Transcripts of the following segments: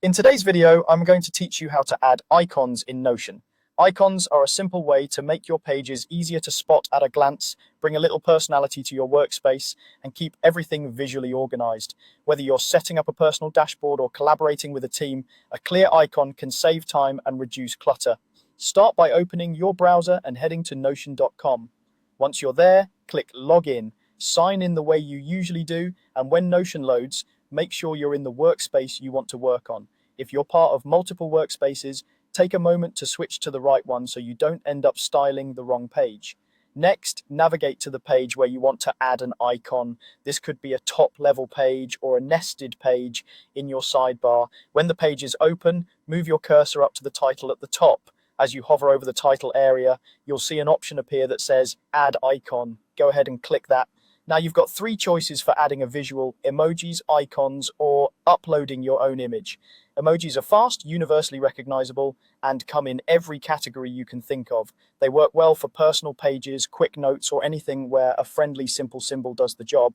In today's video, I'm going to teach you how to add icons in Notion. Icons are a simple way to make your pages easier to spot at a glance, bring a little personality to your workspace, and keep everything visually organized. Whether you're setting up a personal dashboard or collaborating with a team, a clear icon can save time and reduce clutter. Start by opening your browser and heading to notion.com. Once you're there, click Login. Sign in the way you usually do, and when Notion loads, make sure you're in the workspace you want to work on. If you're part of multiple workspaces, take a moment to switch to the right one so you don't end up styling the wrong page. Next, navigate to the page where you want to add an icon. This could be a top-level page or a nested page in your sidebar. When the page is open, move your cursor up to the title at the top. As you hover over the title area, you'll see an option appear that says Add Icon. Go ahead and click that. Now you've got three choices for adding a visual: emojis, icons, or uploading your own image. Emojis are fast, universally recognizable, and come in every category you can think of. They work well for personal pages, quick notes, or anything where a friendly, simple symbol does the job.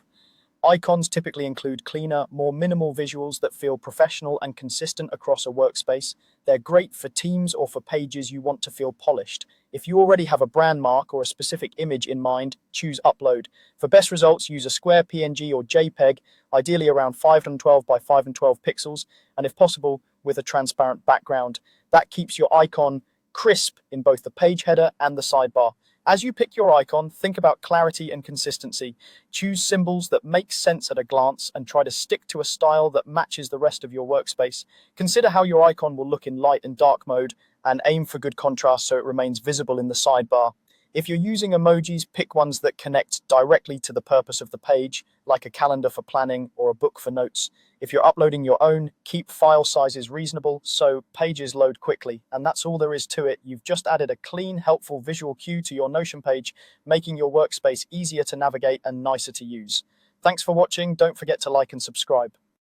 Icons typically include cleaner, more minimal visuals that feel professional and consistent across a workspace. They're great for teams or for pages you want to feel polished. If you already have a brand mark or a specific image in mind, choose Upload. For best results, use a square PNG or JPEG, ideally around 512 by 512 pixels, and if possible, with a transparent background. That keeps your icon crisp in both the page header and the sidebar. As you pick your icon, think about clarity and consistency. Choose symbols that make sense at a glance and try to stick to a style that matches the rest of your workspace. Consider how your icon will look in light and dark mode and aim for good contrast so it remains visible in the sidebar. If you're using emojis, pick ones that connect directly to the purpose of the page, like a calendar for planning or a book for notes. If you're uploading your own, keep file sizes reasonable so pages load quickly. And that's all there is to it. You've just added a clean, helpful visual cue to your Notion page, making your workspace easier to navigate and nicer to use. Thanks for watching. Don't forget to like and subscribe.